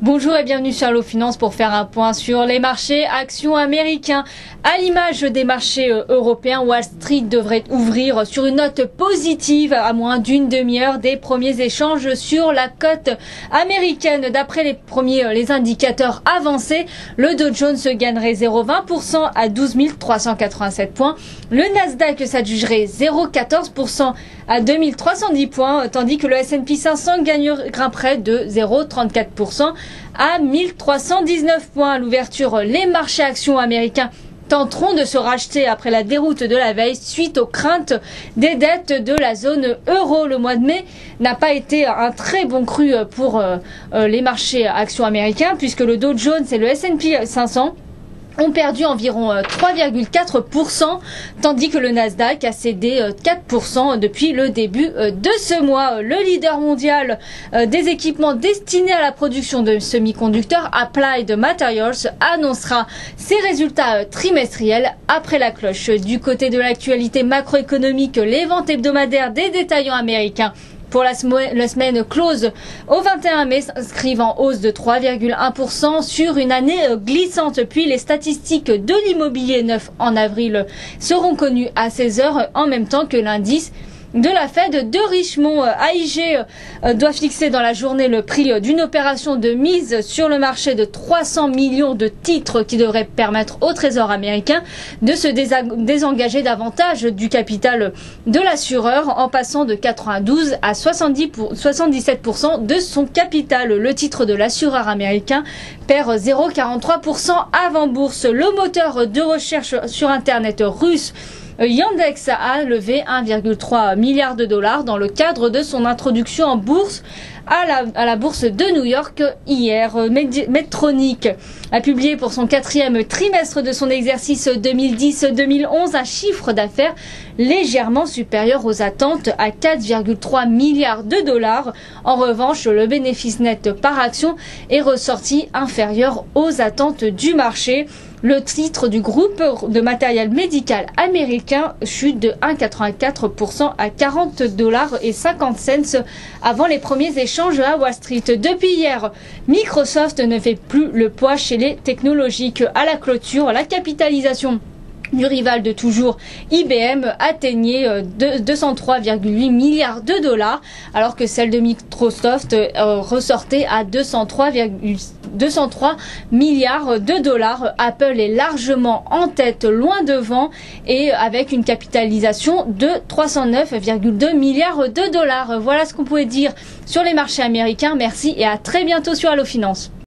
Bonjour et bienvenue sur Allo Finance pour faire un point sur les marchés actions américains. À l'image des marchés européens, Wall Street devrait ouvrir sur une note positive à moins d'une demi-heure des premiers échanges sur la cote américaine. D'après les indicateurs avancés, le Dow Jones gagnerait 0,20% à 12 387 points. Le Nasdaq s'adjugerait 0,14% à 2310 points, tandis que le S&P 500 grimperait de 0,34% à 1319 points. À l'ouverture, les marchés actions américains tenteront de se racheter après la déroute de la veille suite aux craintes des dettes de la zone euro. Le mois de mai n'a pas été un très bon cru pour les marchés actions américains puisque le Dow Jones et le S&P 500 ont perdu environ 3,4%, tandis que le Nasdaq a cédé 4% depuis le début de ce mois. Le leader mondial des équipements destinés à la production de semi-conducteurs, Applied Materials, annoncera ses résultats trimestriels après la cloche. Du côté de l'actualité macroéconomique, les ventes hebdomadaires des détaillants américains pour la semaine close au 21 mai s'inscrivent en hausse de 3,1% sur une année glissante. Puis les statistiques de l'immobilier neuf en avril seront connues à 16h en même temps que l'indice de la Fed de Richmond. AIG doit fixer dans la journée le prix d'une opération de mise sur le marché de 300 millions de titres qui devrait permettre au Trésor américain de se désengager davantage du capital de l'assureur en passant de 92 à 77% de son capital. Le titre de l'assureur américain perd 0,43% avant bourse. Le moteur de recherche sur Internet russe Yandex a levé 1,3 milliard de dollars dans le cadre de son introduction en bourse à la bourse de New York hier. Medtronic a publié pour son 4e trimestre de son exercice 2010-2011 un chiffre d'affaires légèrement supérieur aux attentes à 4,3 milliards de dollars. En revanche, le bénéfice net par action est ressorti inférieur aux attentes du marché. Le titre du groupe de matériel médical américain chute de 1,84% à 40,50$ avant les premiers échanges à Wall Street. Depuis hier, Microsoft ne fait plus le poids chez les technologiques. À la clôture, la capitalisation du rival de toujours, IBM, atteignait 203,8 milliards de dollars, alors que celle de Microsoft ressortait à 203 milliards de dollars. Apple est largement en tête, loin devant, et avec une capitalisation de 309,2 milliards de dollars. Voilà ce qu'on pouvait dire sur les marchés américains. Merci et à très bientôt sur Allo Finance.